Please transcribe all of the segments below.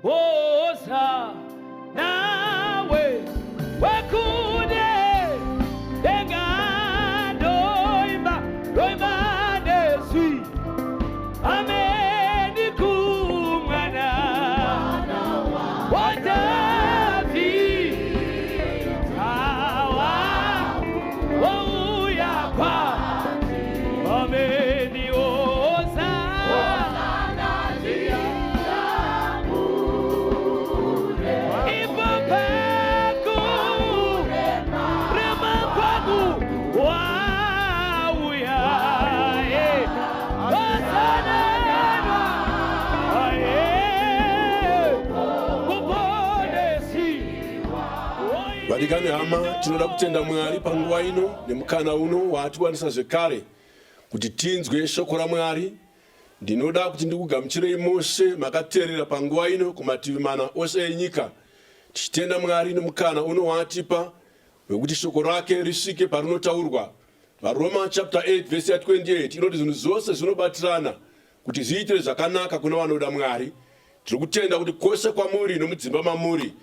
osa nawe wekude denga doima desui ameni kumana watavi tawa wauya kwa ameni osa Valikani hama tinoda kutenda Mwari panguva ino nemukana uno watiwanisa zvekare kuti tinzwe shoko raMwari. Ndinoda kuti ndikugamuchirei mose makateerera panguva ino kumativi mana ose enyika, tichitenda Mwari nemukana uno watipa wekuti shoko rake risvike parinotaurwa. Varoma chapter 8 verse 28 inoti zvinhu zvose zvinobatirana kuti zviitire zvakanaka kuna vanoda Mwari. Tiri kutenda kuti kwose kwamuri nomudzimba mamuri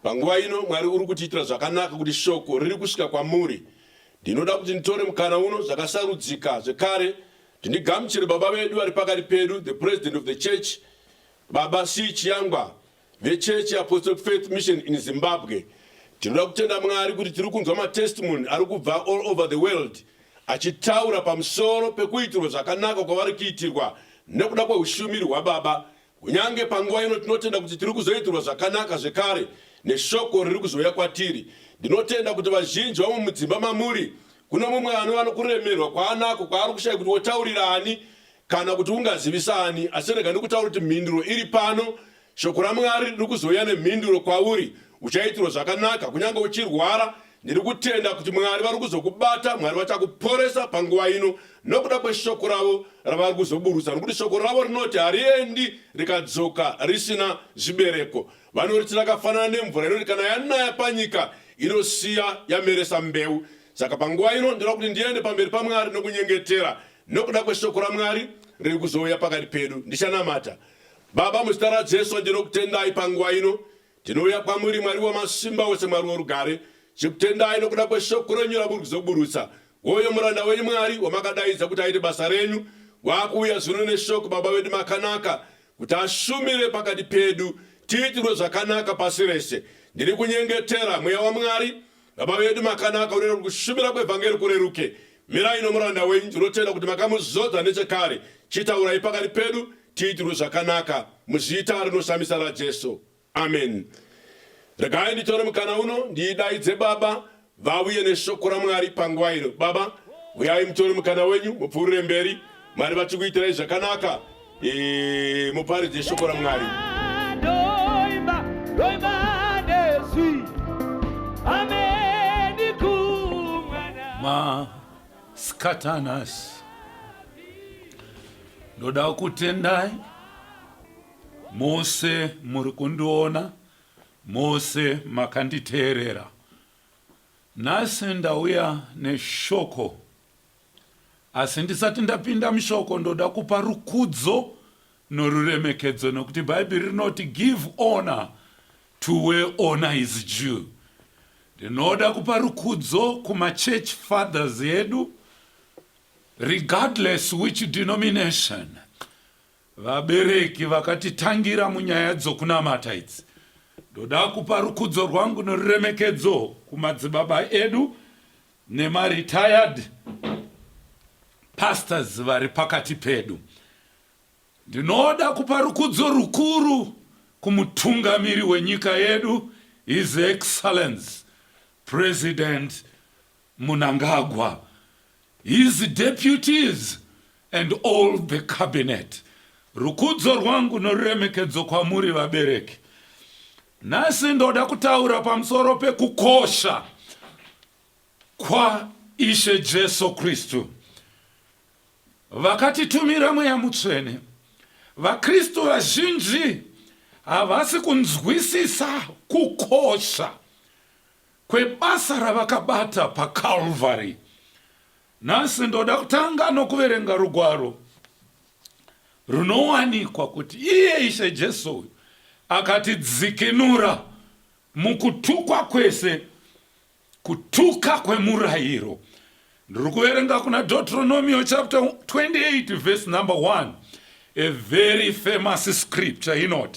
panguva ino Mwari uri kutiitira zvakanaka kuti shoko riri kusvika kwamuri. Ndinoda kuti nditore mukana uno zvakasarudzika zvekare ndigamuchire baba vedu vari pakati pedu, the president of the church, Baba C. Chiangwa, the Church Apostolic Faith Mission in Zimbabwe. Tinoda kutenda Mwari kuti tiri kunzwa matestimony ari kubva all over the world achitaura pamusoro pekuitirwa zvakanaka kwavari kuitirwa nekuda kweushumiri hwaBaba. Kunyange panguva ino tinotenda kuti tiri kuzoitirwa zvakanaka zvekare neshoko riri kuzouya kwatiri. Ndinotenda kuti vazhinji vamwe mudzimba mamuri kuna mumwe ano kuremerwa kwaanako kwaari kushaya kuti wotaurira ani kana kuti ungazivisa ani, asi rega ndikutaura kuti mhinduro iri pano. Shoko raMwari riri kuzouya nemhinduro kwauri, uchaitirwa zvakanaka. Kunyange uchirwara, ndiri kutenda kuti Mwari vari kuzokubata, Mwari vachakuporesa panguva ino nokuda kweshoko ravo ravari kuzoburutsa. Nokuti shoko ravo rinoti hariendi rikadzoka risina zvibereko. Vanoriti rakafanana nemvura inoti kana yanaya panyika inosiya yameresa mbeu. Saka panguva ino ndinoda kuti ndiende pamberi paMwari nokunyengetera nokuda kweshoko raMwari riri kuzouya pakati pedu. Ndichanamata. Baba, muzita raJesu ndinokutendai panguva ino. Tinouya kwamuri Mwari wamasimba wose, Mwari worugare. Chikutendai nokuda kweshoko renyu ramuri kuzoburutsa. Woyo muranda wenyu Mwari wamakadaidza kuti aite basa renyu, wakuuya zvino neshoko Baba wedu makanaka kuti ashumire pakati pedu, tiitirwe zvakanaka pasi rese. Ndiri kunyengetera mweya waMwari, Baba wedu makanaka, urero kushumira kwevhangeri kureruke. Mirai nomuranda wenyu, ndinotenda kuti makamuzodza nechekare. Chitaurai pakati pedu, tiitirwe zvakanaka muzita rinoshamisa raJesu. Amen. Regai nditore mukana uno ndidaidze Baba vauye neshoko raMwari panguva ino. Baba, uyai mutore mukana wenyu mupfuurire mberi. Mwari vachikuitirai zvakanaka, muparidze shoko raMwari. Skatanas, ndoda kutendai mose muri kundiona, mose makanditeerera. Nhasi ndauya neshoko, asi ndisati ndapinda mushoko ndoda kupa rukudzo noruremekedzo, nokuti Bhaibheri rinoti give honor to where honor is due. Ndinoda kupa rukudzo kuma church fathers yedu, regardless which denomination. Vabereki vakatitangira munyaya dzokunamata idzi. Ndoda kupa rukudzo rwangu noruremekedzo kumadzibaba edu nema-retired pastors vari pakati pedu. Ndinoda kupa rukudzo rukuru kumutungamiri wenyika yedu, His Excellency President Mnangagwa, his deputies and all the cabinet. Rukudzo rwangu noruremekedzo kwamuri vabereki. Nhasi ndoda kutaura pamusoro pekukosha kwa Ishe Jesu Kristu. Vakatitumira Mweya Mutsvene. VaKristu vazhinji havasi kunzwisisa kukosha kwebasa ravakabata paCalvary. Nhasi ndoda kutanga nokuverenga rugwaro runowanikwa kuti iye Ishe Jesu akatidzikinura mukutukwa kwese, kutuka kwemurayiro. Ndiri kuverenga kuna Deuteronomy chapter 28 verse number 1, a very famous scripture, you know.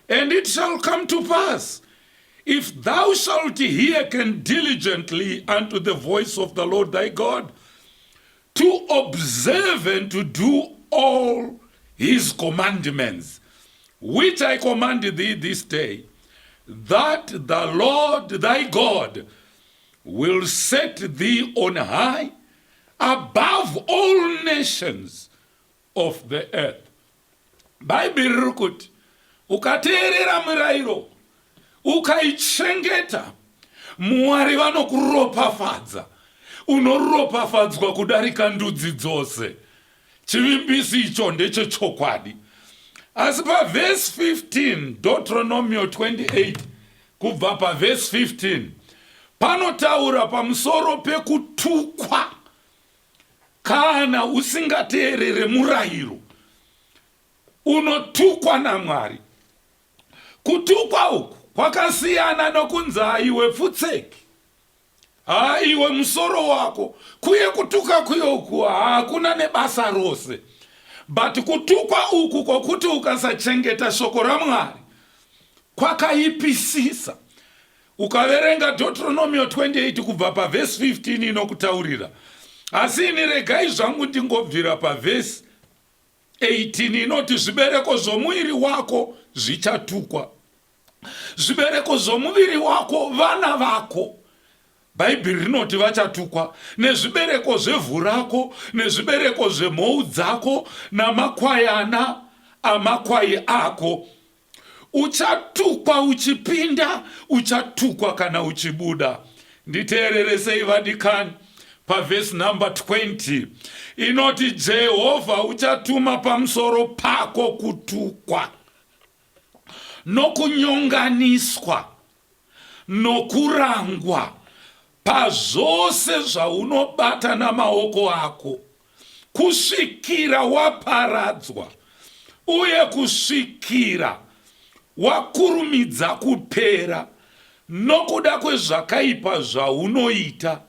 And it shall come to pass, if thou shalt hearken diligently unto the voice of the Lord thy God, to observe and to do all his commandments, which I command thee this day, that the Lord thy God will set thee on high above all nations of the earth. Bible riri kuti ukateerera murayiro ukaichengeta, Mwari vanokuropafadza, unoropafadzwa kudarika ndudzi dzose. Chivimbisi icho ndechechokwadi. Asi paverse 15 Deuteronomy 28 kubva paverse 15 panotaura pamusoro pekutukwa kana usingateerere murayiro, unotukwa naMwari. Kutukwa uku kwakasiyana nokunzi iwe pfutseki, iwe musoro wako, kuye kutuka kuyoku hakuna nebasa rose. But kutukwa uku kwokuti ukasachengeta shoko raMwari kwakaipisisa. Ukaverenga Deuteronomy 28 kubva paverse 15 inokutaurira. Asi ini regai zvangu ndingobvira paverse 18 inoti zvibereko zvomuviri wako zvichatukwa. Zvibereko zvomuviri wako vana vako, Bhaibheri rinoti vachatukwa, nezvibereko zvevhu rako, nezvibereko zvemhou dzako, namakwayana amakwai ako. Uchatukwa uchipinda, uchatukwa kana uchibuda. Nditeereresei vadikani paverse number 20 inoti Jehovha uchatuma pamusoro pako kutukwa, nokunyonganiswa, nokurangwa pazvose zvaunobata namaoko ako, kusvikira waparadzwa, uye kusvikira wakurumidza kupera, nokuda kwezvakaipa zvaunoita,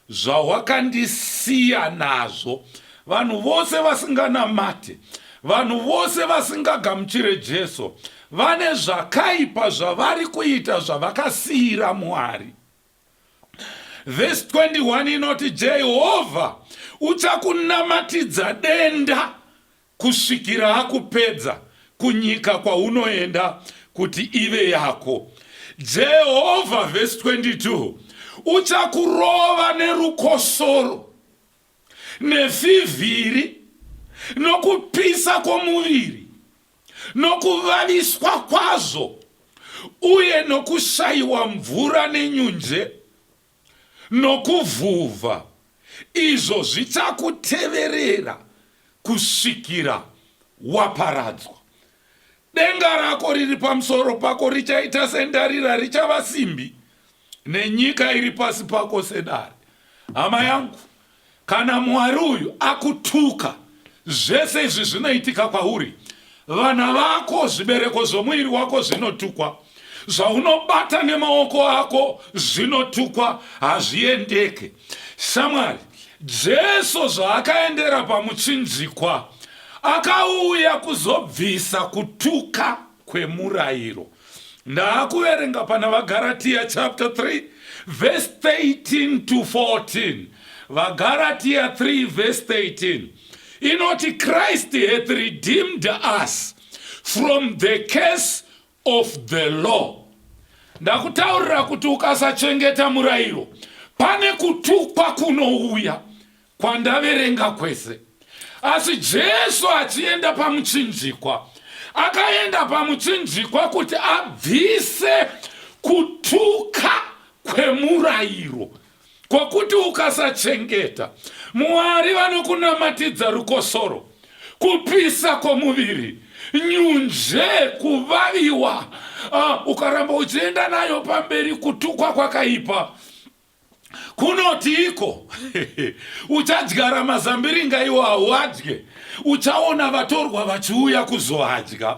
zvawakandisiya nazvo. Vanhu vose vasinganamate, vanhu vose vasingagamuchire Jesu, vane zvakaipa zvavari kuita zvavakasiyira Mwari. Verse 21 inoti Jehovha uchakunamatidza denda kusvikira akupedza kunyika kwaunoenda kuti ive yako. Jehovha, verse 22, uchakurova nerukosoro, nefivhiri, nokupisa kwomuviri, nokuvaviswa kwazvo, uye nokushayiwa mvura nenyunje, nokuvhuvha. Izvo zvichakuteverera kusvikira waparadzwa. Denga rako riri pamusoro pako richaita sendarira, richava simbi, nenyika iri pasi pako sedare. Hama yangu, kana Mwari uyu akutuka, zvese izvi zvinoitika kwauri. Vana vako, zvibereko zvomuviri wako zvinotukwa, zvaunobata nemaoko ako zvinotukwa, hazviendeke. Shamwari, Jesu zvaakaendera pamuchinjikwa, akauya kuzobvisa kutuka kwemurayiro. Ndaakuverenga pana vaGalatia chapter 3 verse 13 to 14. VaGalatia 3 verse 13 inoti Christ hath redeemed us from the curse of the law. Ndakutaurira kuti ukasachengeta murayiro, pane kutukwa kunouya kwandaverenga kwese. Asi Jesu achienda pamuchinjikwa, akaenda pamuchinjikwa kuti abvise kutuka kwemurayiro, kwokuti ukasachengeta, Mwari vanokunamatidza rukosoro, kupisa kwomuviri, nyunje, kuvaviwa. Ukaramba uchienda nayo pamberi kutukwa kwakaipa, kunoti iko uchadyara mazambiringa iwo hauadye, uchaona vatorwa vachiuya kuzoadya.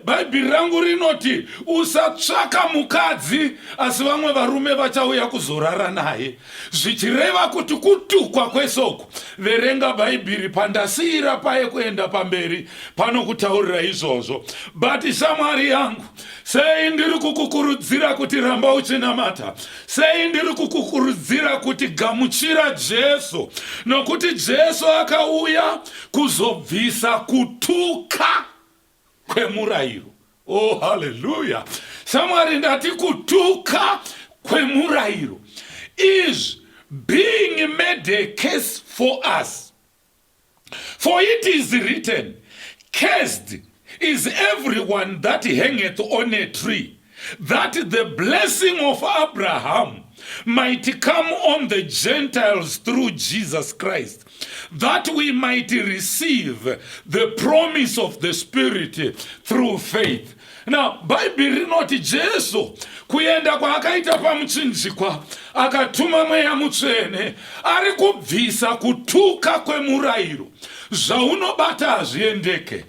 Bhaibheri rangu rinoti usatsvaka mukadzi asi vamwe varume vachauya kuzorara naye, zvichireva kuti kutukwa kwesoko. Verenga Bhaibheri pandasiyira paye kuenda pamberi panokutaurira izvozvo. But shamwari yangu, sei ndiri kukukurudzira kuti ramba uchinamata, sei ndiri kukukurudzira kuti gamuchira Jesu, nokuti Jesu akauya kuzobvisa kutuka kwemurayiro. Oh, hallelujah. Shamwari ndati kutuka kwemurayiro is being made a case for us. For it is written, cursed is everyone that hangeth on a tree, that the blessing of Abraham might come on the Gentiles through Jesus Christ, that we might receive the promise of the Spirit through faith. Now, Bhaibheri rinoti Jesu kuenda kwaakaita pamuchinjikwa akatuma mweya mutsvene ari kubvisa kutuka kwemurayiro. Zvaunobata hazviendeke.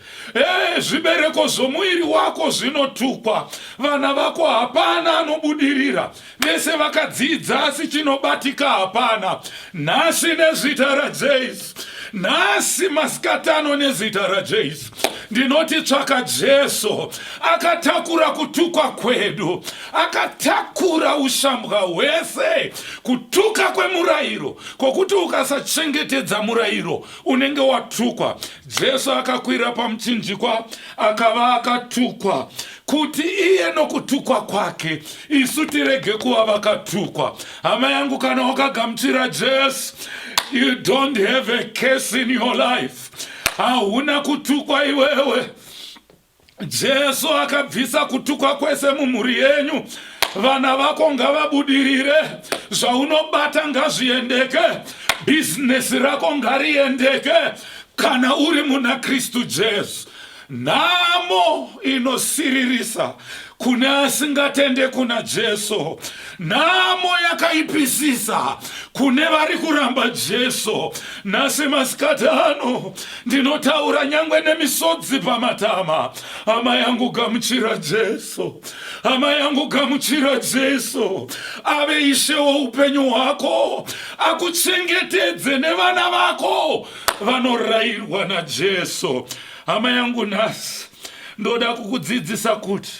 Zvibereko zvomuiri wako zvinotukwa, vana vako hapana anobudirira, vese vakadzidza asi chinobatika hapana. Nhasi nezita raJesu, nhasi masikatano nezita raJesu, ndinoti tsvaka Jesu. Akatakura kutukwa kwedu, akatakura ushambwa hwese, kutuka kwemurayiro, kokuti ukasachengetedza murayiro unenge watukwa. Jesu akakwira pamuchinjikwa akava akatukwa, kuti iye nokutukwa kwake isu tirege kuva vakatukwa. Hama yangu, kana wakagamuchira Jesu, you don't have a case in your life. Hauna kutukwa iwewe. Jesu akabvisa kutukwa kwese mumhuri yenyu. Vana vako ngavabudirire, zvaunobata ngazviendeke, business rako ngariendeke kana uri muna Kristu Jesu. Nhamo inosiririsa kune asingatende kuna Jesu. Nhamo yakaipisisa kune vari kuramba Jesu. Nhasi masikatano ndinotaura nyangwe nemisodzi pamatama. Hama yangu, gamuchira Jesu. Hama yangu, gamuchira Jesu. Ave ishe woupenyu hwako, akuchengetedze nevana vako vanorayirwa naJesu. Hama yangu, nhasi ndoda kukudzidzisa kuti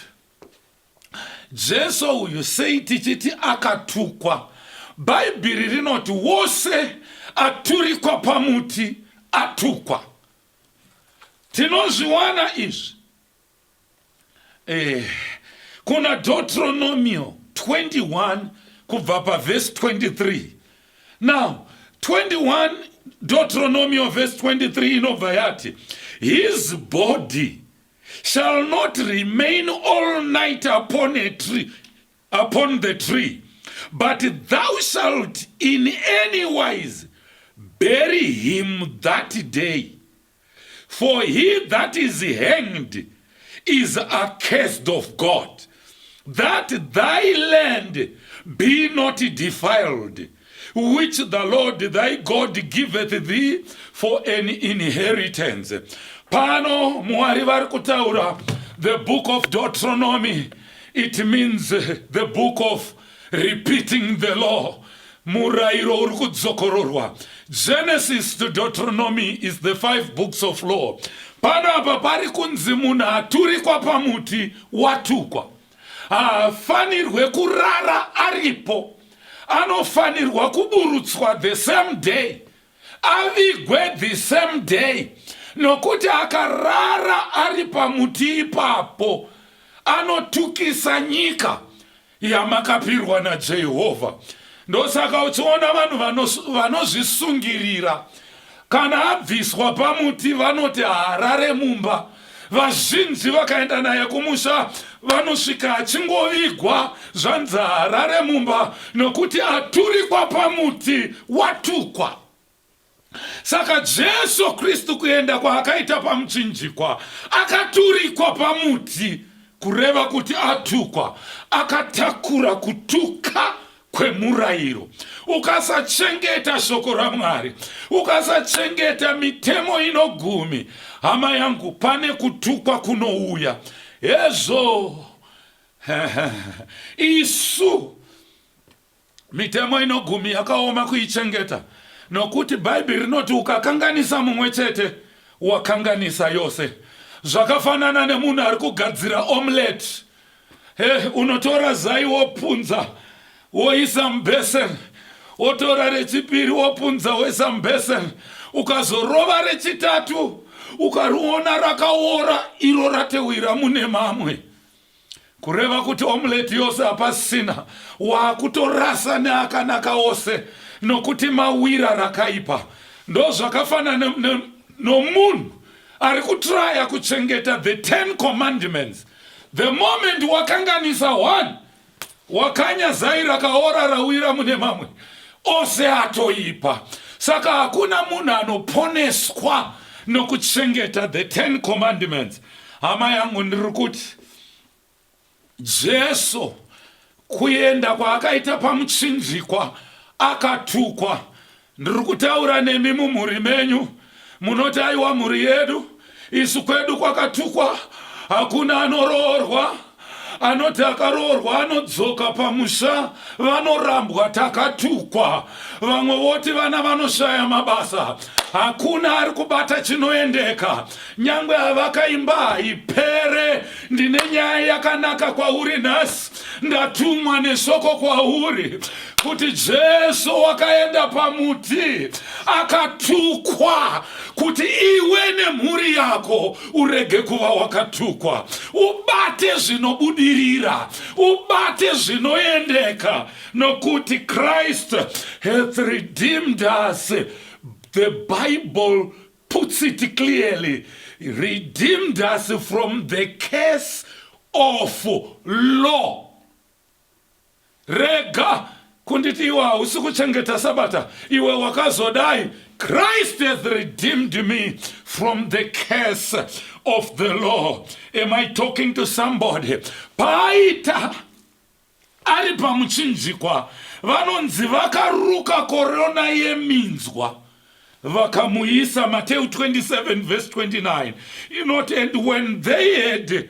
Jesu uyu sei tichiti akatukwa. Bhaibheri rinoti wose aturikwa pamuti atukwa. Tinozviwana izvi kuna Deuteronomio 21 kubva paverse 23. Now 21 Deuteronomio verse 23 inobva yati, his body shall not remain all night upon the tree, but thou shalt in any wise bury him that day. For he that is hanged is accursed of God, that thy land be not defiled, which the Lord thy God giveth thee for an inheritance. Pano Mwari vari kutaura the book of Deuteronomy. It means the book of repeating the law. Murayiro uri kudzokororwa. Genesis to Deuteronomy is the 5 books of law. Pano apa pari kunzi munhu aturikwa pamuti watukwa. Haafanirwe kurara aripo. Anofanirwa kuburutswa the same day, avigwe the same day, nokuti akarara ari pamuti ipapo anotukisa nyika yamakapirwa naJehovha. Ndosaka uchiona vanhu vanozvisungirira kana abviswa pamuti vanoti harare mumba. Vazhinji vakaenda naye kumusha vanosvika achingovigwa zvanzi harare mumba, nokuti aturikwa pamuti watukwa. Saka Jesu Kristu kuenda kwaakaita pamuchinjikwa akaturikwa pamuti, kureva kuti atukwa, akatakura kutuka kwemurayiro, ukasachengeta shoko raMwari, ukasachengeta mitemo inogumi, hama yangu, pane kutukwa kunouya. Ezo isu mitemo inogumi yakaoma kuichengeta, nokuti Bhaibheri rinoti ukakanganisa mumwe chete wakanganisa yose. Zvakafanana nemunhu ari kugadzira omelette. Unotora zai wopunza woisa mbeseni, wotora rechipiri wopunza woisa mbeseni, ukazorova rechitatu ukariona rakaora, iro ratewira mune mamwe. Kureva kuti omelette yose hapasina, wakutorasa neakanaka ose, nokuti mawira rakaipa. Ndo zvakafanana nomunhu ari kutraya kuchengeta the 10 commandments. The moment wakanganisa one, wakanya zai rakaora rawira mune mamwe, ose atoipa. Saka hakuna munhu anoponeswa nokuchengeta the 10 commandments. Hama yangu, ndiri kuti Jesu kuenda kwaakaita pamuchinjikwa akatukwa. Ndiri kutaura nemi mumhuri menyu, munoti aiwa mhuri yedu, isu kwedu kwakatukwa, hakuna anoroorwa. Anoti akaroorwa anodzoka pamusha, vanorambwa, takatukwa. Vamwe voti vana vanoshaya mabasa, hakuna ari kubata chinoendeka. Nyangwe havakaimba ipere, ndine nyaya yakanaka kwauri nhasi, ndatumwa neshoko kwauri, kuti Jesu wakaenda pamuti akatukwa, kuti iwe nemhuri yako urege kuva wakatukwa. Ubate zvinobudirira, ubate zvinoendeka, nokuti Christ hath redeemed us. The Bible puts it clearly. Redeemed us from the curse of law. Rega kunditi iwe hausi kuchengeta sabata, iwe wakazodai. Christ hath redeemed me from the curse of the law. Am I talking to somebody? Paita ari pamuchinjikwa, vanonzi vakaruka korona yeminzwa, vakamuisa. Matthew 27 verse 29. You know, and when they had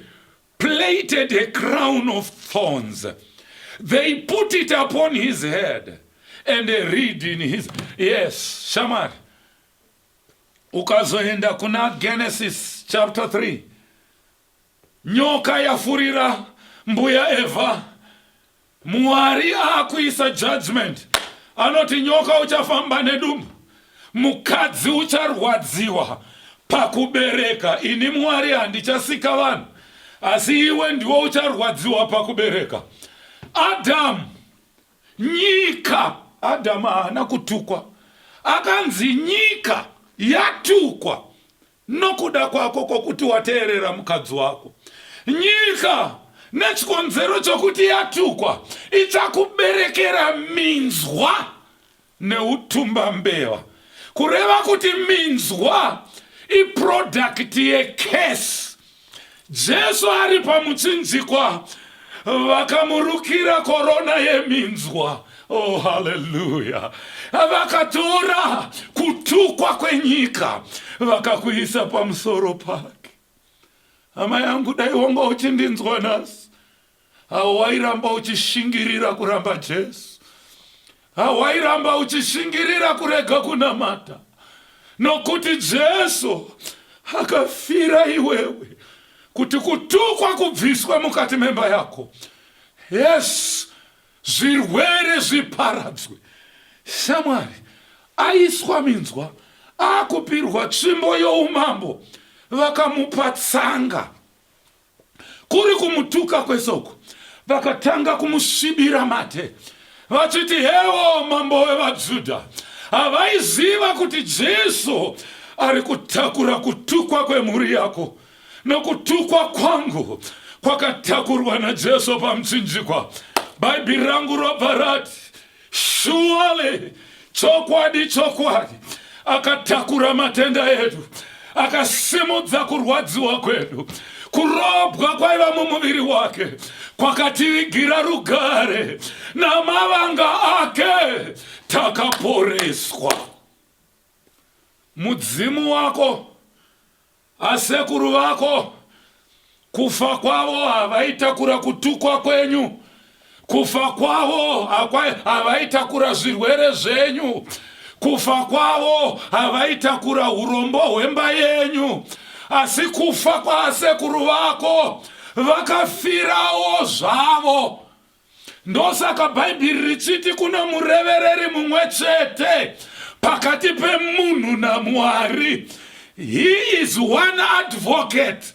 plaited a crown of thorns, they put it upon his head and a reed in his... Yes, Shamar. Ukazoenda kuna Genesis chapter 3. Nyoka yafurira mbuya Eva. Mwari akuisa judgment. Anoti nyoka uchafamba nedumbu, mukadzi ucharwadziwa pakubereka. Ini Mwari handichasika vanhu, asi iwe ndiwo ucharwadziwa pakubereka. Adam, nyika, Adam haana kutukwa, akanzi nyika yatukwa nokuda kwako kwokuti wateerera mukadzi wako. Nyika nechikonzero chokuti yatukwa ichakuberekera minzwa neutumba mbeva, kureva kuti minzwa iproduct yecurse. Jesu ari pamuchinjikwa, vakamurukira korona yeminzwa. Oh, hallelujah. Vakatora kutukwa kwenyika vakakuisa pamusoro pake. Hama yangu, dai wanga uchindinzwa nasi, hawairamba uchishingirira kuramba Jesu, hawairamba uchishingirira kurega kunamata, nokuti Jesu akafira iwewe kuti kutukwa kubviswa mukati memba yako. Yes, zvirwere zviparadzwe. Shamwari aiswa minzwa, akupirwa tsvimbo youmambo, vakamupa tsanga. Kuri kumutuka kwesoko, vakatanga kumusvibira mate, vachiti, hewo mambo wevaJudha. Havaiziva kuti Jesu ari kutakura kutukwa kwemhuri yako, nokutukwa kwangu kwakatakurwa naJesu pamuchinjikwa. Bhaibheri rangu robva rati, surely, chokwadi chokwadi, akatakura matenda edu, akasimudza kurwadziwa kwedu. Kurobwa kwaiva mumuviri wake, kwakativigira rugare, namavanga ake takaporeswa. Mudzimu wako, asekuru vako, kufa kwavo havaitakura kutukwa kwenyu, kufa kwavo havaitakura zvirwere zvenyu, kufa kwavo havaitakura urombo hwemba yenyu, asi kufa kwaasekuru vako vakafirawo zvavo. Ndosaka bhaibheri richiti kuna murevereri mumwe chete pakati pemunhu naMwari. He is one advocate.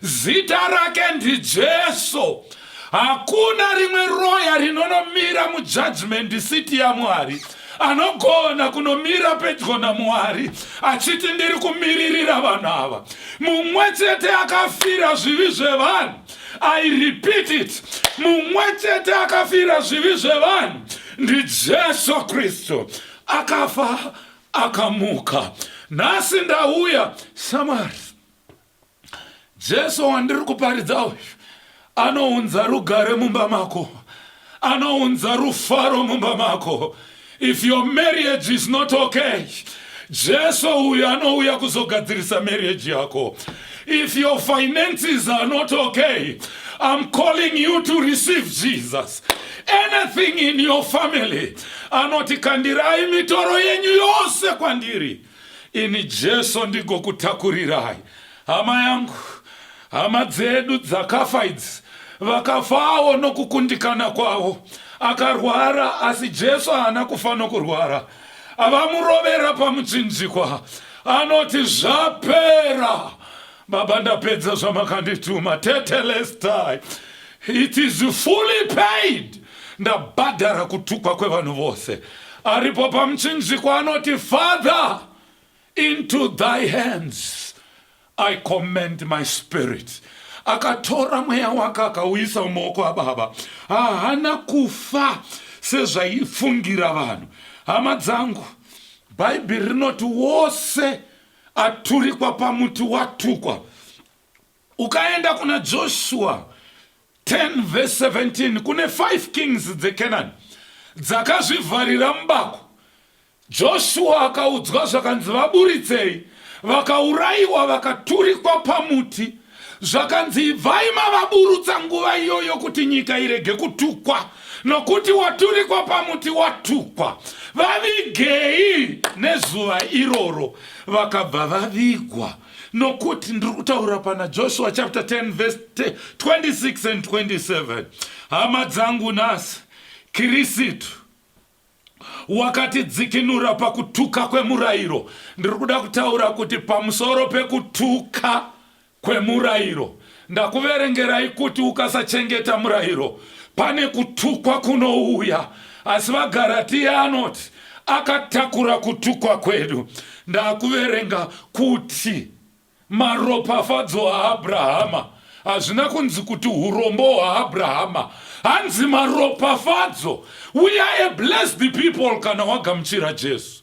Zita rake ndiJesu. Hakuna rimwe roya rinonomira mujudgment seat yaMwari anogona kunomira pedyo naMwari achiti ndiri kumiririra vanhu ava. Mumwe chete akafira zvivi zvevanhu. I repeat it. Mumwe chete akafira zvivi zvevanhu ndiJesu Kristu. Akafa akamuka. Nhasi ndauya Samari. Jesu wandiri kuparidza uyu anounza rugare mumba mako, anounza rufaro mumba mako. If your marriage is not okay, Jesu uyu anouya kuzogadzirisa marriage yako. If your finances are not okay, I'm calling you to receive Jesus. Anything in your family, anoti kandirai mitoro yenyu yose kwandiri, ini Jesu ndigokutakurirai. Hama yangu, hama dzedu dzakafa idzi vakafawo nokukundikana kwavo. Akarwara asi Jesu haana kufa nokurwara. Avamurovera pamuchinjikwa, anoti zvapera. Baba ndapedza zvamakandituma, tetelestai. It is fully paid. Ndabhadhara kutukwa kwevanhu vose. Aripo pamuchinjikwa anoti, Father, into thy hands I commend my spirit. Akatora mweya wake akauisa mumaoko aBaba. Haana kufa sezvaifungira vanhu. Hama dzangu, Bhaibheri rinoti wose aturikwa pamuti watukwa. Ukaenda kuna Joshua 10:17, kune 5 kings dzeKenani dzakazvivharira mubako. Joshua akaudzwa zvakanzi vaburitsei, vakaurayiwa vakaturikwa pamuti. Zvakanzi ibvai mavaburutsa nguva iyoyo kuti nyika irege kutukwa, nokuti waturikwa pamuti watukwa. Vavigei nezuva iroro, vakabva vavigwa. Nokuti ndiri kutaura pana Joshua chapter 10 verse 26 and 27. Hama dzangu nhasi, Kristu wakatidzikinura pakutuka kwemurayiro. Ndiri kuda kutaura kuti pamusoro pekutuka kwemurayiro, ndakuverengerai kuti ukasachengeta murayiro pane kutukwa kunouya. Asi vaGaratia anoti akatakura kutukwa kwedu. Ndakuverenga kuti maropafadzo aAbrahama hazvina kunzi kuti urombo hwaAbrahama, hanzi maropafadzo. We are a blessed people kana wagamuchira Jesu.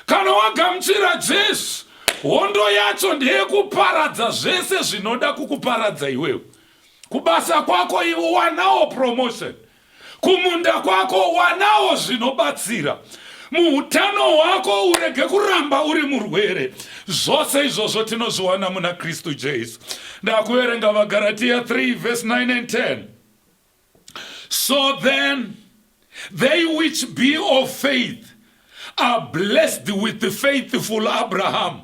Kana wagamuchira Jesu, hondo yacho ndeyekuparadza zvese zvinoda kukuparadza iwewe. Kubasa kwako iwe wanawo promotion, kumunda kwako wanawo zvinobatsira, muutano hwako urege kuramba uri murwere. Zvose izvozvo tinozviwana muna Kristu Jesu. Ndakuverenga vaGaratia 3 verse 9 and 10. So then, they which be of faith are blessed with the faithful Abraham.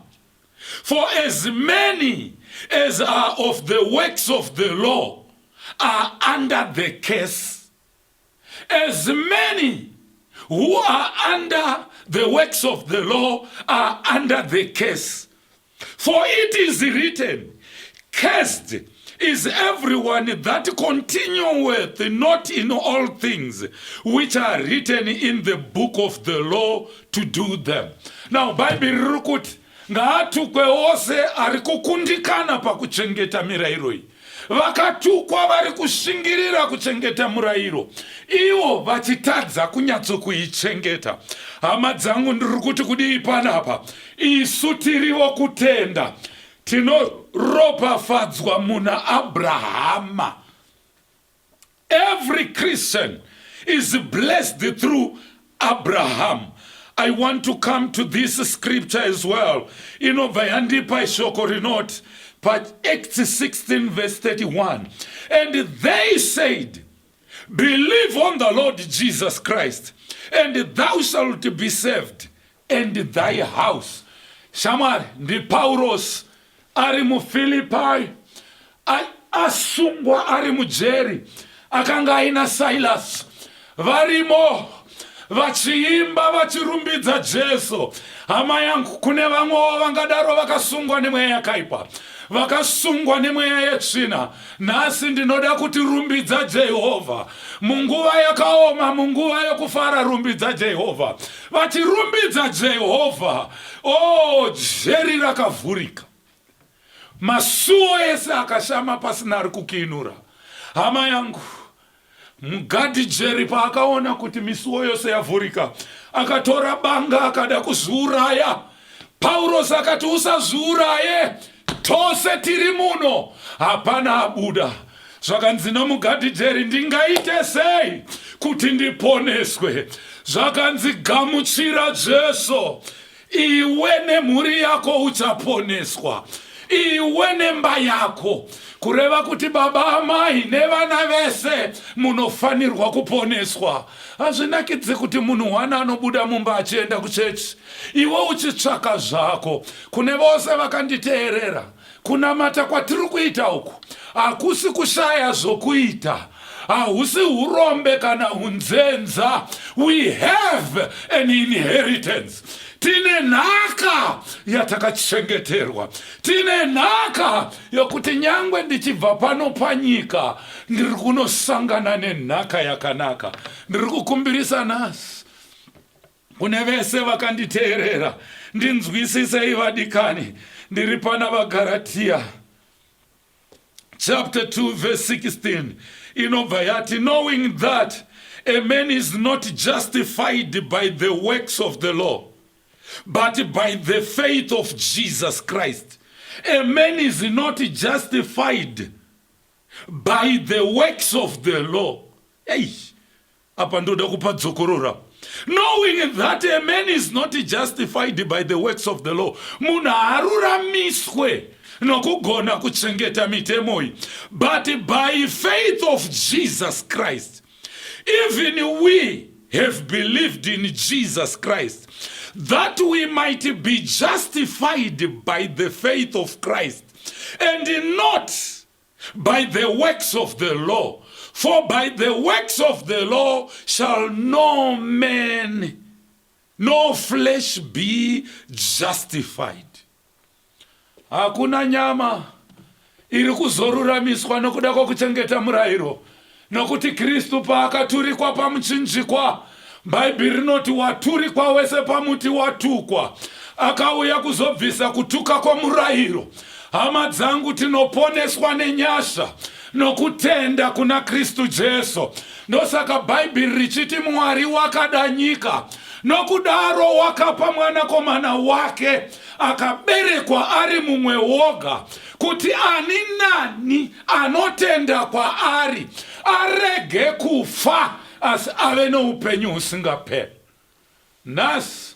For as many as are of the works of the law are under the curse. As many who are under the works of the law are under the curse. For it is written, cursed is everyone that continueth not in all things which are written in the book of the law to do them. Now, Bible riri kuti ngaatukwe ose ari kukundikana pakuchengeta mirayiro iyi. Vakatukwa vari kushingirira kuchengeta murayiro, ivo vachitadza kunyatsokuichengeta. Hama dzangu, ndiri kuti kudii panapa? Isu tiriwo kutenda tinoropafadzwa muna Abrahama. Every Christian is blessed through Abraham. I want to come to this scripture as well. Vayandipa shoko rinoti, but Acts 16 verse 31. And they said, believe on the Lord Jesus Christ, and thou shalt be saved, and thy house. Shamar, ndi Paulos, ari mu Philippi, asungwa ari mu jeri, akanga aina Silas, varimo, vachiimba vachirumbidza Jesu. Hama yangu kune vamwe vangadaro vakasungwa nemweya yakaipa, vakasungwa nemweya yetsvina. Nhasi ndinoda kuti rumbidza Jehovha. Munguva yakaoma, munguva yokufara, rumbidza Jehovha. Vachirumbidza Jehovha, jeri rakavhurika. Masuo ese akashama pasina ari kukinura. Hama yangu, mugadi Jeri paakaona kuti misuo yose yavhurika, akatora banga akada kuzviuraya. Paulos akati usazviuraye, tose tiri muno, hapana abuda. Zvakanzi nomugadi Jeri, ndingaite sei kuti ndiponeswe? Zvakanzi gamuchira Jesu, iwe nemhuri yako uchaponeswa, iwe nemba yako. Kureva kuti baba amai nevana vese munofanirwa kuponeswa. Hazvinakidze kuti munhu wana anobuda mumba achienda kuchechi, iwe uchitsvaka zvako. Kune vose vakanditeerera, kunamata kwatiri kuita uku hakusi kushaya zvokuita, hahusi urombe kana unzenza. We have an inheritance. Tine nhaka yatakachengeterwa. Tine nhaka yokuti nyangwe ndichibva pano panyika ndiri kunosangana nenhaka yakanaka. Ndiri kukumbirisa nhasi kune vese vakanditeerera, ndinzwisisei vadikani. Ndiri pana vaGalatia chapter 2 verse 16 inobva yati, knowing that a man is not justified by the works of the law, but by the faith of Jesus Christ. A man is not justified by the works of the law. Hey, apandoda kupadzokorora. Knowing that a man is not justified by the works of the law. Munhu haruramiswe nokugona kuchengeta mitemoi, but by faith of Jesus Christ. Even we have believed in Jesus Christ, that we might be justified by the faith of Christ, and not by the works of the law. For by the works of the law shall no man, no flesh be justified. Hakuna nyama iri kuzoruramiswa nokuda kwokuchengeta murayiro, nokuti Kristu paakaturikwa pamuchinjikwa, Bhaibheri rinoti waturikwa wese pamuti watukwa, akauya kuzobvisa kutuka kwomurayiro. Hama dzangu, tinoponeswa nenyasha nokutenda kuna Kristu Jesu. Ndosaka Bhaibheri richiti Mwari wakada nyika, nokudaro wakapa mwanakomana wake, akaberekwa ari mumwe woga, kuti ani nani anotenda kwaari arege kufa, asi ave noupenyu husingaperi. Nhasi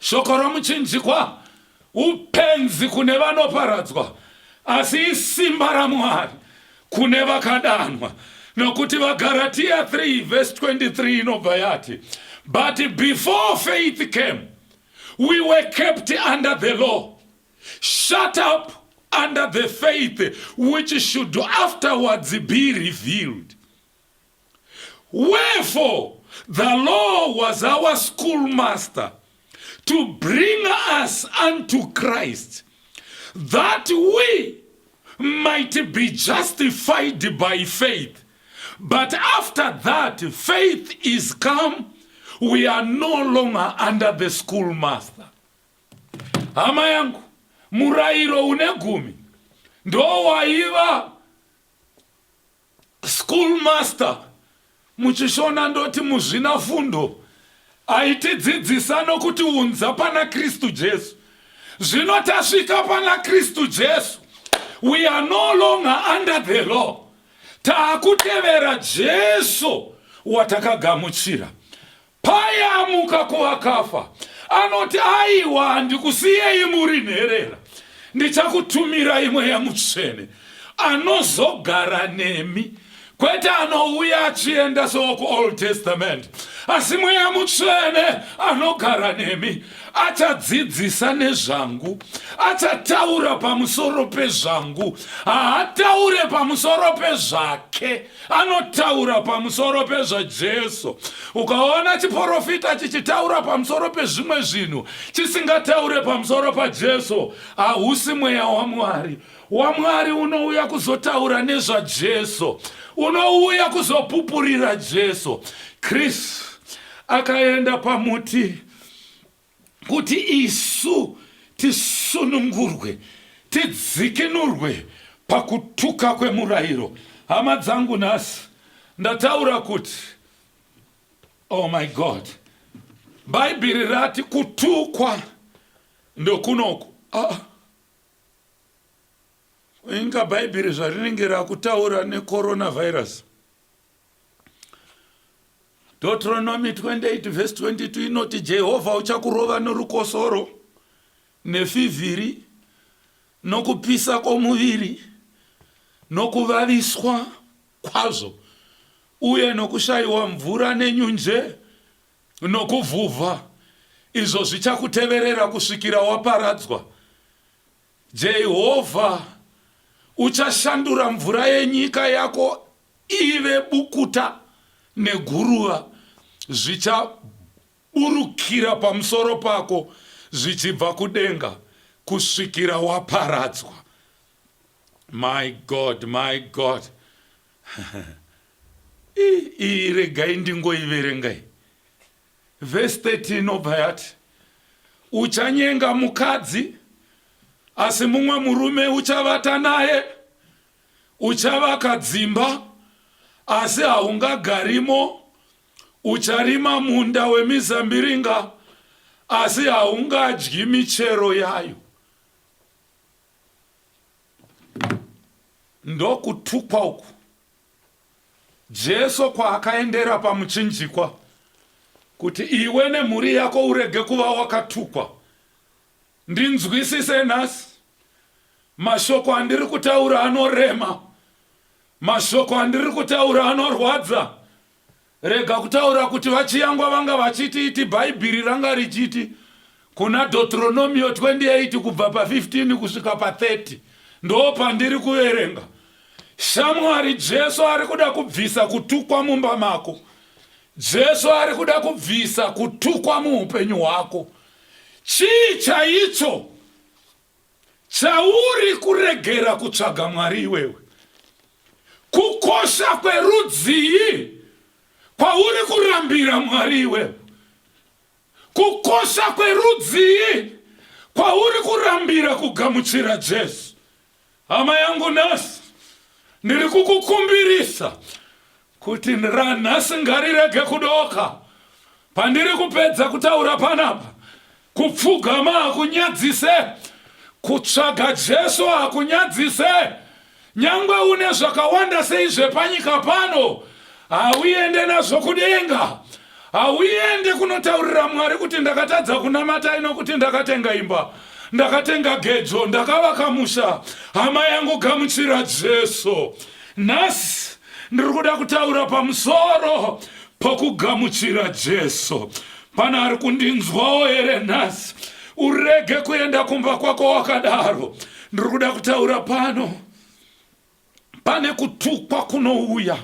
shoko romuchinjikwa upenzi kune vanoparadzwa, asi isimba raMwari kune vakadanwa. Nokuti vaGalatia 3 verse 23 inobva yati, but before faith came, we were kept under the law, shut up under the faith which should afterwards be revealed. Wherefore the law was our schoolmaster to bring us unto Christ, that we might be justified by faith. But after that faith is come, we are no longer under the schoolmaster. Hama yangu, murayiro unegumi ndo waiva schoolmaster. Muchishona ndoti muzvina fundo aitidzidzisa nokuti unza pana Kristu Jesu. Zvino tasvika pana Kristu Jesu, we are no longer under the law. taakutevera Jesu watakagamuchira. Payamuka kuvakafa anoti aiwa ndikusiyei muri nherera, ndichakutumirai Mweya Mutsvene anozogara nemi. Kwete anouya achienda sowo kuOld Testament, asi Mweya Mutsvene anogara nemi achadzidzisa nezvangu, achataura pamusoro pezvangu. Haataure pamusoro pezvake, anotaura pamusoro pezvaJesu. Ukaona chiprofita chichitaura pamusoro pezvimwe zvinhu chisingataure pamusoro paJesu, hausi Mweya waMwari. waMwari unouya kuzotaura nezvaJesu, unouya kuzopupurira Jesu. Kristu akaenda pamuti kuti isu tisunungurwe, tidzikinurwe pakutuka kwemurayiro. Hama dzangu nhasi ndataura kuti, oh my God, Bhaibheri rati kutukwa ndokunoku. Inga Bhaibheri zvarinenge rakutaura necoronavirus. Deuteronomy 28 verse 22 inoti Jehovha uchakurova norukosoro, nefivhiri, nokupisa kwomuviri, nokuvaviswa kwazvo, uye nokushayiwa mvura nenyunje, nokuvhuvha. Izvo zvichakuteverera kusvikira waparadzwa. Jehovha uchashandura mvura yenyika yako ive bukuta neguruva, zvichaburukira pamusoro pako zvichibva kudenga kusvikira waparadzwa. My God, my God. Regai ndingoiverengai. Verse 13 obva yati, uchanyenga mukadzi, asi mumwe murume uchavata naye. Uchavaka dzimba, asi haungagarimo. Ucharima munda wemizambiringa, asi haungadyi michero yayo. Ndokutukwa uku Jesu kwaakaendera pamuchinjikwa, kuti iwe nemhuri yako urege kuva wakatukwa. Ndinzwisise nhasi, mashoko andiri kutaura anorema, mashoko andiri kutaura anorwadza. Rega kutaura kuti vachiyangwa vanga vachiti iti Bhaibheri ranga richiti kuna Deuteronomy 28 kubva pa15 kusvika pa30. Ndo pandiri kuverenga. Shamwari, Jesu ari kuda kubvisa kutukwa mumba mako. Jesu ari kuda kubvisa kutukwa muupenyu hwako. Chii chaicho chauri kuregera kutsvaga Mwari iwewe? Kukosha kwerudzii kwauri kurambira Mwari iwewe? Kukosha kwerudzii kwauri kurambira kugamuchira Jesu? Hama yangu nhasi, ndiri kukukumbirisa kuti ranhasi ngarirege kudoka. Pandiri kupedza kutaura panapa, kupfugama hakunyadzise, kutsvaga Jesu hakunyadzise. Nyangwe une zvakawanda sei zvepanyika pano, hauende nazvo kudenga. Hauende kunotaurira Mwari kuti ndakatadza kunamata ino, kuti ndakatenga imba, ndakatenga gedzo, ndakavaka musha. Hama yangu, gamuchira Jesu. Nhasi ndiri kuda kutaura pamusoro pokugamuchira Jesu. Pana ari kundinzwawo here nhasi? Urege kuenda kumba kwako wakadaro. Ndiri kuda kutaura pano. Pane kutukwa kunouya.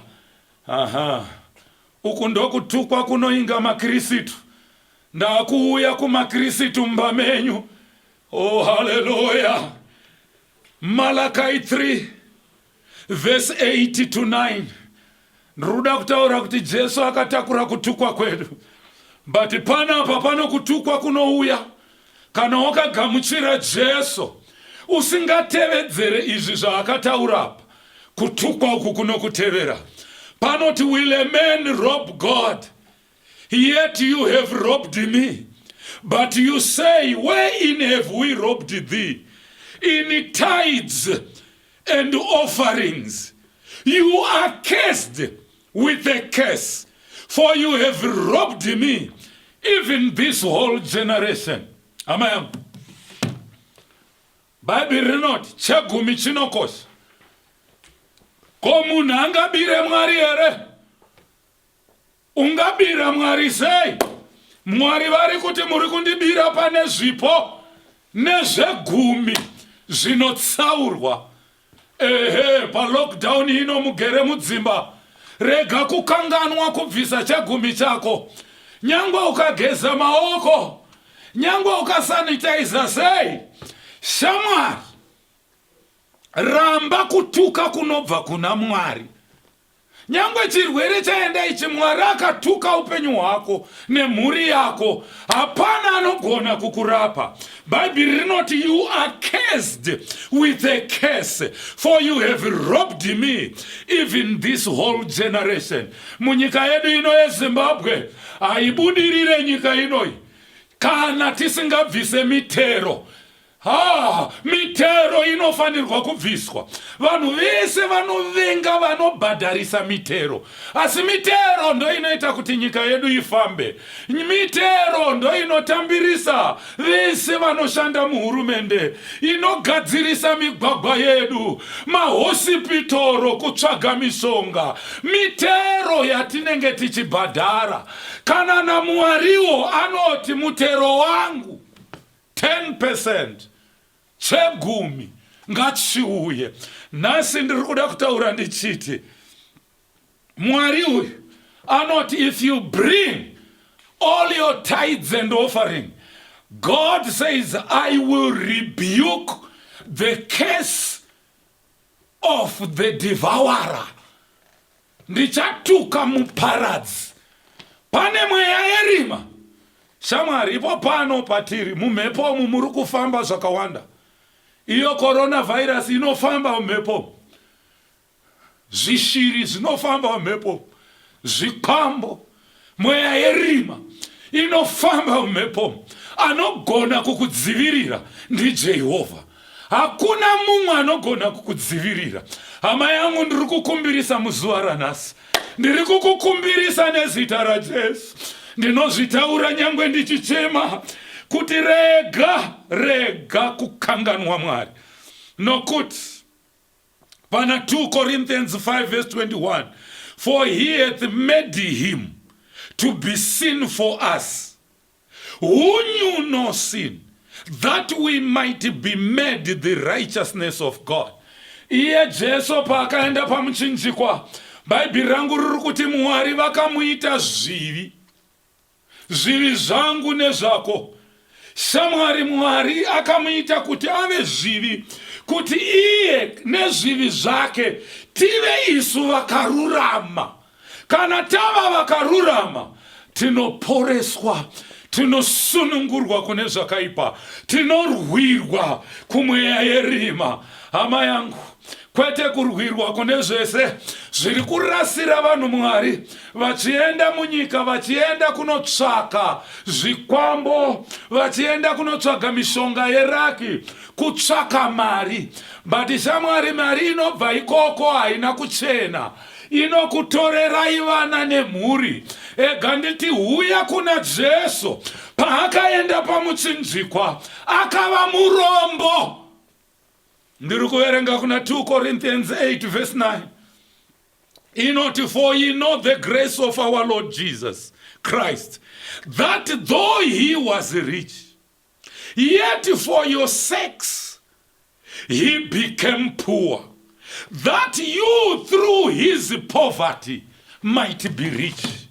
Uku ndo kutukwa kunoinga maKristu. Ndakuuya kumaKristu mumba menyu. Oh, hallelujah. Malachi 3 verse 8 to 9. Nruda kutaura kuti Jesu akatakura kutukwa kwedu. But panapa pano kutukwa kunouya kana wakagamuchira Jesu. Usingatevedzere izvi zvaakataura apa, kutukwa uku kunokutevera. Panoti, will a man rob God? Yet you have robbed me. But you say, wherein have we robbed thee? In tithes and offerings. You are cursed with a curse, for you have robbed me, even this whole generation. Amen. Bible rinoti chegumi chinokosha. Ko munhu angabire Mwari here? Ungabira Mwari sei? Mwari vari kuti muri kundibira pane zvipo nezvegumi zvinotsaurwa. Pa lockdown ino mugere mudzimba, rega kukanganwa kubvisa chegumi chako. Nyangwe ukageza maoko, nyangwe ukasanitiza sei, shamwari, ramba kutuka kunobva kuna Mwari. Nyangwe chirwere chaenda ichi Mwari akatuka upenyu hwako nemhuri yako, hapana anogona kukurapa. Bible rinoti you are cursed with a curse, for you have robbed me, even this whole generation. Munyika yedu ino yeZimbabwe haibudirire nyika inoi kana tisingabvise mitero. Mitero inofanirwa kubviswa. Vanhu vese vanovenga vanobhadharisa mitero, asi mitero ndo inoita kuti nyika yedu ifambe. Mitero ndo inotambirisa vese vanoshanda muhurumende, inogadzirisa migwagwa yedu, mahosipitoro kutsvaga mishonga. Mitero yatinenge tichibhadhara. Kana naMwariwo anoti mutero wangu 10% chegumi ngachiuye. Nasi ndiri kuda kutaura ndichiti Mwari uyu anoti if you bring all your tithes and offering, God says I will rebuke the curse of the devourer. Ndichatuka muparadzi. Pane mweya yerima. Shamwari, ipo pano patiri mumhepo muri kufamba zvakawanda. Iyo coronavirus inofamba mumhepo. Zvishiri zvinofamba mumhepo. Zvikwambo, mweya yerima inofamba mumhepo. Anogona kukudzivirira ndiJehovha. Hakuna mumwe anogona kukudzivirira. Hama yangu ndiri kukumbirisa muzuva ranhasi. Ndiri kukukumbirisa nezita raJesu. Ndinozvitaura nyangwe ndichichema kuti rega kukanganwa Mwari. Nokuti pana 2 Corinthians 5 verse 21, for he hath made him to be sin for us who knew no sin, that we might be made the righteousness of God. Iye Jesu paakaenda pamuchinjikwa, Bible rangu riri kuti Mwari vakamuita zvivi. Zvivi zvangu nezvako. Shamwari Mwari akamuita kuti ave zvivi, kuti iye nezvivi zvake tive isu vakarurama. Kana tava vakarurama, tinoporeswa, tinosunungurwa kune zvakaipa, tinorwirwa kumweya yerima. Hama yangu, kwete kurwirwa kune zvese zviri kurasira vanhu Mwari, vachienda munyika, vachienda kunotsvaka zvikwambo, vachienda kunotsvaga mishonga yeraki, kutsvaka mari. But Shamwari, mari inobva ikoko haina kuchena, inokutorerai vana nemhuri. Ega nditi huya kuna Jesu, paakaenda pamuchinjikwa akava murombo. Ndiri kuverenga kuna 2 Corinthians 8 verse 9. Inoti, for ye know the grace of our Lord Jesus Christ, that though he was rich, yet for your sakes he became poor, that you through his poverty might be rich.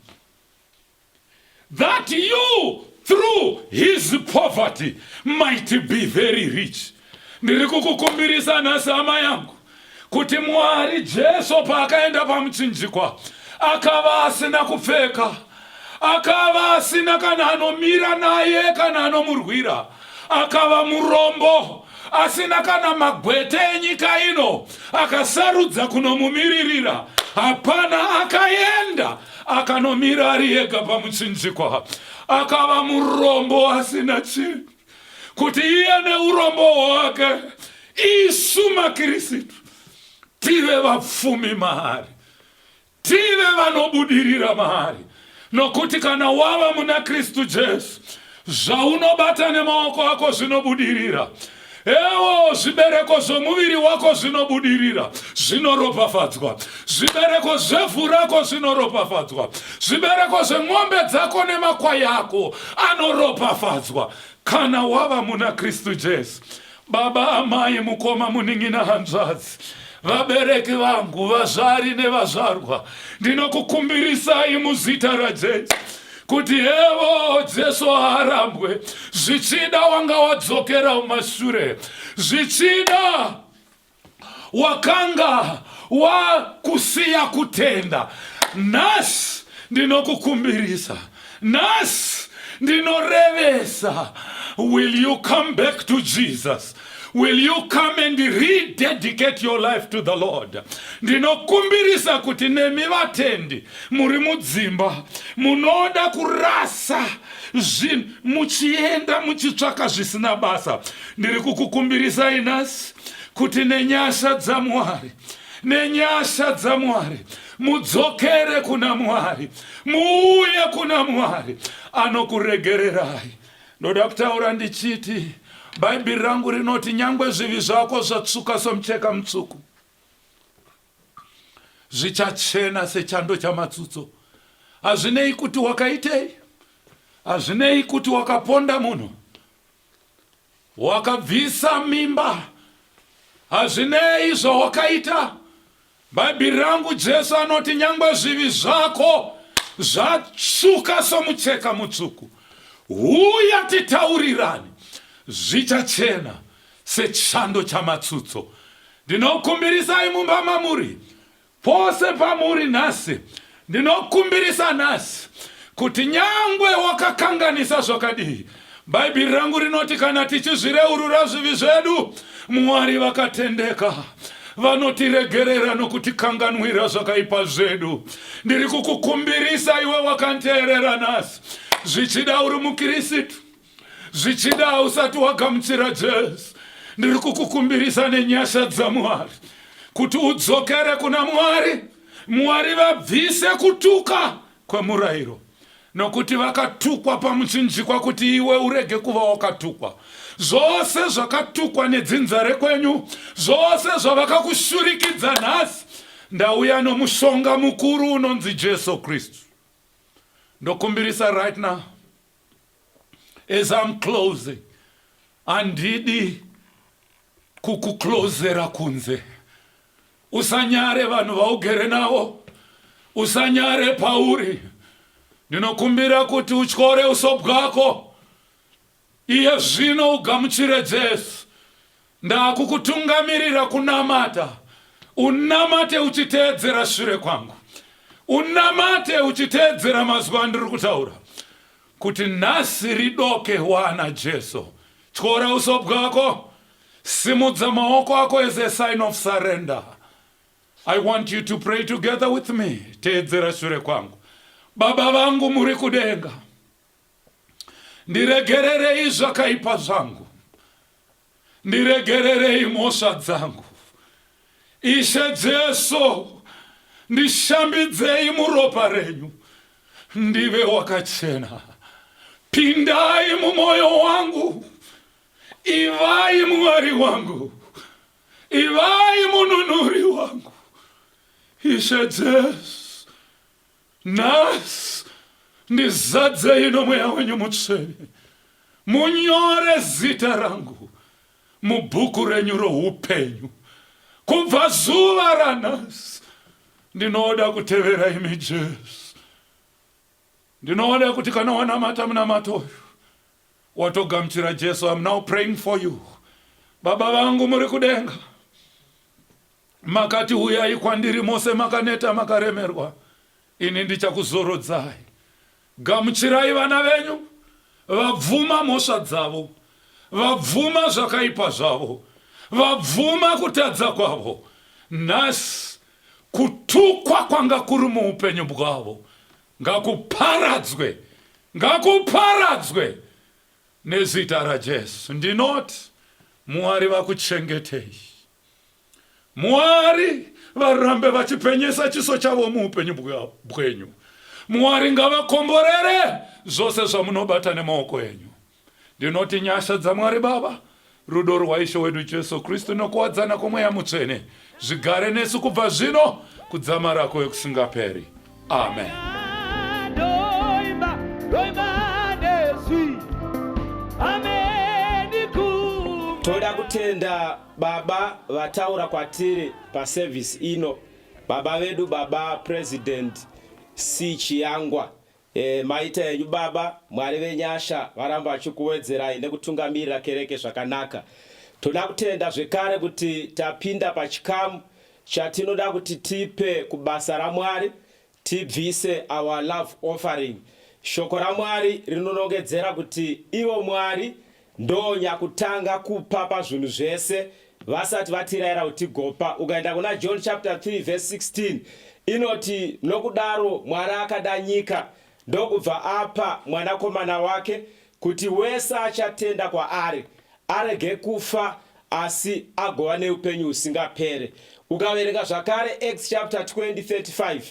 That you through his poverty might be very rich. Ndiri kukukumbirisa nhasi hama yangu kuti Mwari Jesu paakaenda pamuchinjikwa akava asina kupfeka, akava asina kana anomira naye kana anomurwira, akava murombo, asina kana magwete enyika ino, akasarudza kunomumiririra. Hapana, akaenda akanomira ari ega pamuchinjikwa, akava murombo asina chinhu, kuti iye neurombo hwake isu maKristu tive vapfumi mahari, tive vanobudirira mahari, nokuti kana wava muna Kristu Jesu, zvaunobata nemaoko ako zvinobudirira. Ewo zvibereko zvomuviri wako zvinobudirira, zvinoropafadzwa. Zvibereko zvevhu rako zvinoropafadzwa. Zvibereko zvemwombe dzako nemakwai ako anoropafadzwa kana wava muna Kristu Jesu. Baba, amai, mukoma, muning'ina, hanzvadzi, vabereki vangu, vazvari nevazvarwa, ndinokukumbirisai muzita raJesu kuti evo Jesu harambwe. Zvichida wanga wadzokera mumashure, zvichida wakanga wakusiya kutenda. Nhasi ndinokukumbirisa, nhasi ndinorevesa. Will you come back to Jesus? Will you come and rededicate your life to the Lord? Ndinokumbirisa kuti nemi vatendi muri mudzimba munoda kurasa zvinhu muchienda muchitsvaka zvisina basa. Ndiri kukukumbirisai nhasi kuti nenyasha dzaMwari, nenyasha dzaMwari, mudzokere kuna Mwari, muuye kuna Mwari anokuregererai. Ndoda kutaura ndichiti Bhaibheri rangu rinoti nyangwe zvivi zvako zvatsuka somucheka mutsvuku, zvichachena sechando chamatsutso. Hazvinei kuti wakaitei, hazvinei kuti wakaponda munhu, wakabvisa mimba, hazvinei zvawakaita. Bhaibheri rangu Jesu anoti nyangwe zvivi zvako zvatsuka somucheka mutsvuku, uya titaurirane, zvichachena sechando chamatsutso. Ndinokumbirisai mumba mamuri, pose pamuri nhasi, ndinokumbirisa nhasi kuti nyangwe wakakanganisa zvakadii, Bhaibheri rangu rinoti kana tichizvireurura zvivi zvedu, Mwari vakatendeka vanotiregerera nokutikanganwira zvakaipa zvedu. Ndiri kukukumbirisa iwe wakanteerera nhasi, zvichida uri muKristu, zvichida usati wagamuchira Jesu, ndiri kukukumbirisa nenyasha dzaMwari kuti udzokere kuna Mwari. Mwari vabvise kutuka kwemurayiro, nokuti vakatukwa pamuchinjikwa kuti iwe urege kuva wakatukwa. Zvose zvakatukwa nedzinzare kwenyu, zvose zvavakakushurikidza nhasi, ndauya nomushonga mukuru unonzi Jesu Kristu. Ndokumbirisa right now, as I'm closing, handidi kukuklozera kunze. Usanyare vanhu vaugere navo, usanyare pauri. Ndinokumbira kuti utyore uso bwako, iye zvino ugamuchire Jesu. Ndakukutungamirira kunamata, unamate uchiteedzera shure kwangu, unamate uchiteedzera mazwi andiri kutaura, kuti nhasi ridoke wana Jesu. Tyora uso bwako, simudza maoko ako as a sign of surrender. I want you to pray together with me. Teedzera shure kwangu. Baba vangu muri kudenga, ndiregererei zvakaipa zvangu, ndiregererei mhosva dzangu. Ishe Jesu, ndishambidzei muropa renyu, ndive wakachena. Pindai mumwoyo wangu, ivai Mwari wangu, ivai mununuri wangu. Ishe Jesu, nhasi ndizadzei nomweya wenyu mutsvene, munyore zita rangu mubhuku renyu roupenyu. Kubva zuva ranhasi ndinoda kutevera imi Jesu. Ndinoda kuti kana wanamata munamato uyu watogamuchira Jesu. I'm now praying for you. Baba vangu muri kudenga, makati uyai kwandiri mose makaneta makaremerwa, ini ndichakuzorodzai. Gamuchirai vana venyu, vabvuma mhosva dzavo, vabvuma zvakaipa zvavo, vabvuma kutadza kwavo. Nhasi kutukwa kwanga kuri muupenyu bwavo ngakuparadzwe, ngakuparadzwe nezita raJesu. Ndinoti Mwari vakuchengetei, Mwari varambe vachipenyesa chiso chavo muupenyu bwenyu. Mwari ngavakomborere zvose zvamunobata nemaoko enyu. Ndinoti nyasha dzaMwari Baba, rudo rwaIshe wedu Jesu Kristu nokuwadzana kwomweya mutsvene zvigare nesu kubva zvino kudzamara kwekusingaperi. Amen. Toda kutenda Baba vataura kwatiri paservice ino, Baba vedu, Baba President C. Chiangwa, maita yenyu Baba, Mwari venyasha varamba vachikuwedzerai nekutungamirira kereke zvakanaka. Toda kutenda zvekare kuti tapinda pachikamu chatinoda kuti tipe kubasa raMwari, tibvise our love offering. Shoko raMwari rinonongedzera kuti ivo Mwari ndonyakutanga kupa pazvinhu zvese vasati vatirayira kuti gopa. Ukaenda kuna John chapter 3 verse 16 inoti nokudaro Mwari akada nyika ndokubva apa mwanakomana wake kuti wese achatenda kwaari arege kufa asi agova neupenyu husingapere. Ukaverenga zvakare Acts chapter 20:35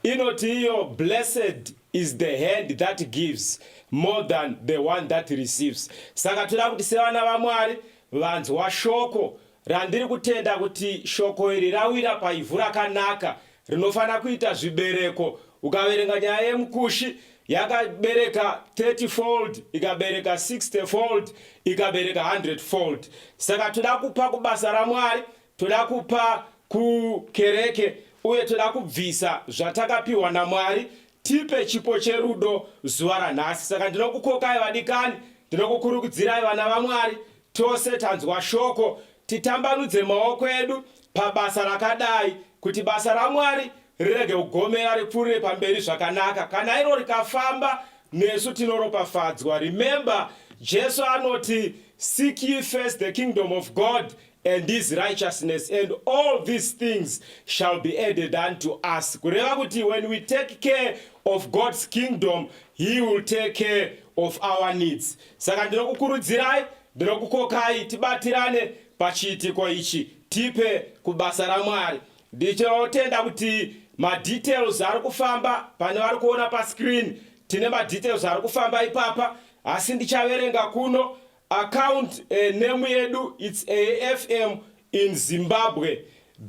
inoti iyo blessed is the hand that gives more than the one that receives. Saka toda kuti sevana vaMwari vanzwa shoko randiri kutenda kuti shoko iri rawira paivhu rakanaka rinofana kuita zvibereko. Ukaverenga nyaya yemukushi yakabereka 30-fold, ikabereka 60-fold, ikabereka 100-fold. Saka toda kupa kubasa raMwari, toda kupa kukereke, uye toda kubvisa zvatakapiwa naMwari, tipe chipo cherudo zuva ranhasi. Saka ndinokukokai vadikani, ndinokukurudzirai vana vaMwari, tose tanzwa shoko, titambanudze maoko edu pabasa rakadai kuti basa raMwari rirege kugomera ripfuurire pamberi zvakanaka. Kana iro rikafamba nesu tinoropafadzwa. Remember, Jesu anoti seek ye first the kingdom of God and his righteousness, and all these things shall be added unto us. Kureva kuti when we take care of God's kingdom, he will take care of our needs. Saka ndinokukurudzirai, ndinokukokai tibatirane pachiitiko ichi, tipe kubasa raMwari. Ndichotenda kuti madetails ari kufamba pane vari kuona pa screen, tine madetails ari kufamba ipapa, asi ndichaverenga kuno. Account name yedu it's AFM in Zimbabwe,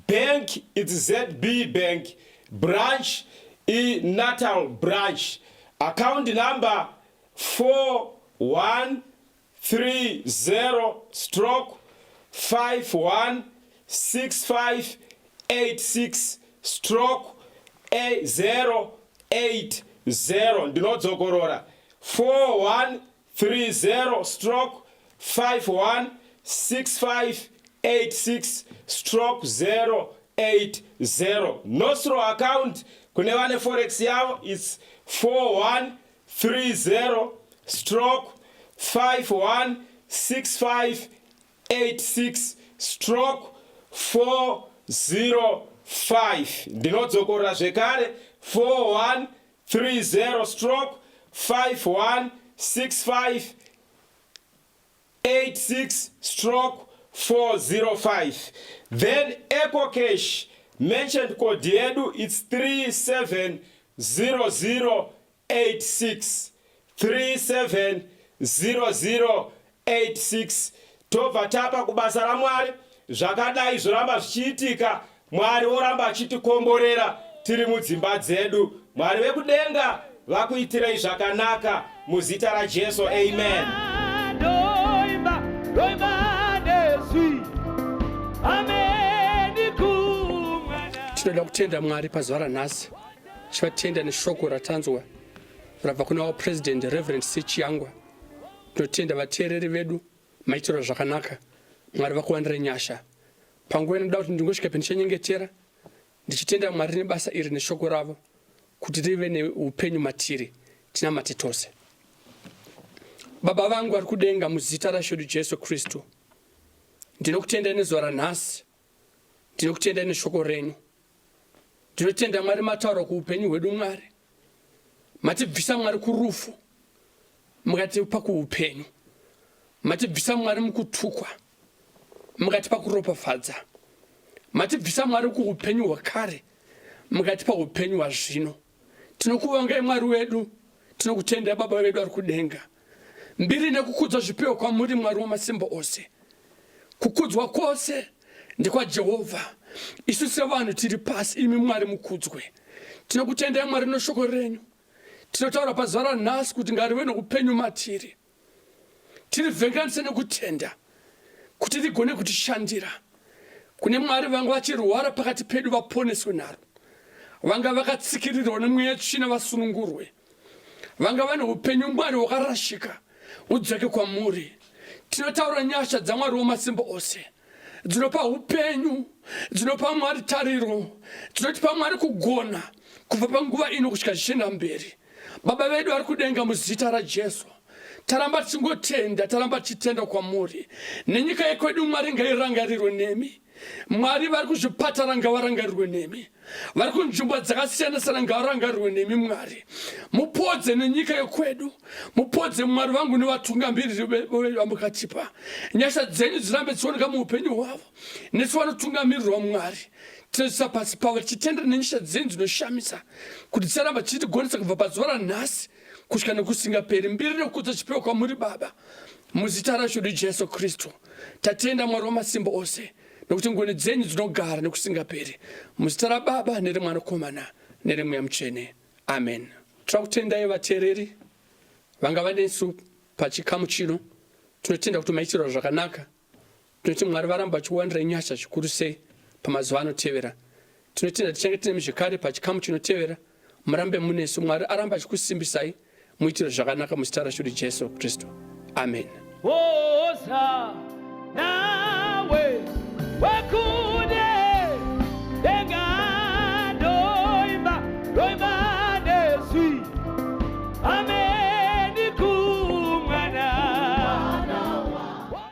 bank it's ZB Bank, branch Natal branch, account number 4130/516586/A080. Ndinodzokorora 4130/516586/080. Nostro account kune vane forex yavo it's 4130/516586/405. Ndinodzokorora zvekare 4130/516586/405. Then Echo Cash mentioned code yedu it's 370086 370086. Tobva tapa kubasa raMwari, zvakadai zvoramba zvichiitika, Mwari oramba achitikomborera tiri mudzimba dzedu. Mwari vekudenga vakuitirei zvakanaka muzita raJesu. Amen. Tinoda kutenda Mwari pazuva ranhasi, tichivatenda neshoko ratanzwa rabva kuna President Reverend C. Chiangwa. Tinotenda vateereri vedu maitirwa zvakanaka, Mwari vakuwandirai nyasha. Panguva inoda kuti ndingosvika pendichanyengetera, ndichitenda Mwari nebasa iri neshoko ravo kuti rive neupenyu matiri tinamate tose. Baba vangu vari kudenga, muzita raShe Jesu Kristu, ndinokutendai nezuva ranhasi, ndinokutendai neshoko renyu. Ndinotenda Mwari mataura kuupenyu hwedu. Mwari matibvisa Mwari kurufu, mukatipa kuupenyu. Matibvisa Mwari mukutukwa, mukatipa kuropafadza. matibvisa Mwari kuupenyu hwakare mukatipa upenyu hwazvino. Tinokuvongai Mwari wedu, tinokutendai Baba vedu vari kudenga. Mbiri nekukudzwa zvipiwe kwamuri Mwari wamasimba ose. Kukudzwa kwose ndekwaJehovha. Isu sevanhu tiri pasi, imi Mwari mukudzwe. Tinokutendai Mwari neshoko renyu. Tinotaura pazuva ranhasi kuti ngarive noupenyu matiri. Tirivhenganise nekutenda kuti rigone kutishandira. Kune Mwari vanga vachirwara pakati pedu vaponeswe naro. Vanga vakatsikirirwa nemweya tsvina vasunungurwe. Vanga vane upenyu Mwari hwakarashika udzoke kwamuri. Tinotaura nyasha dzaMwari wamasimba ose. Dzinopa upenyu, dzinopa Mwari tariro, dzinotipa Mwari kugona kubva panguva ino kusvika zvichienda mberi. Baba vedu vari kudenga muzita raJesu. Taramba tichingotenda, taramba tichitenda kwamuri. Nenyika yekwedu Mwari ngairangarirwe nemi. Mwari vari kuzvipatara ngavarangarirwe nemi. Vari kunzvimbo dzakasiyana-siyana ngavarangarirwe nemi Mwari. Mupodze nenyika yekwedu. Mupodze Mwari vangu nevatungamiriri vamukatipa. Nyasha dzenyu dzirambe dzichioneka muupenyu hwavo. Nesu vanotungamirirwa Mwari. Tinoisa pasi pavo tichitenda nenyasha dzenyu dzinoshamisa kuti dzisaramba tichitigonesa kubva pazuva ranhasi kusvika nekusingaperi. Mbiri nekukudza chipiwa kwamuri Baba muzita raShe Jesu Kristu. Tatenda Mwari wamasimba ose nokuti ngoni dzenyu dzinogara nekusingaperi. Muzita raBaba nereMwanakomana nereMweya Mutsvene. Amen. Tinokutendai vateereri vanga nesu pachikamu chino. Tinotenda kuti maitirwa zvakanaka. Tinoti Mwari varamba vachiwandirai nyasha zvikuru sei pamazuva anotevera. Tinotenda tichange tine zvakare pachikamu chinotevera. Murambe munesu. Mwari aramba achikusimbisai muitire zvakanaka muzita raShe Jesu Kristu. Amen. Hosanna.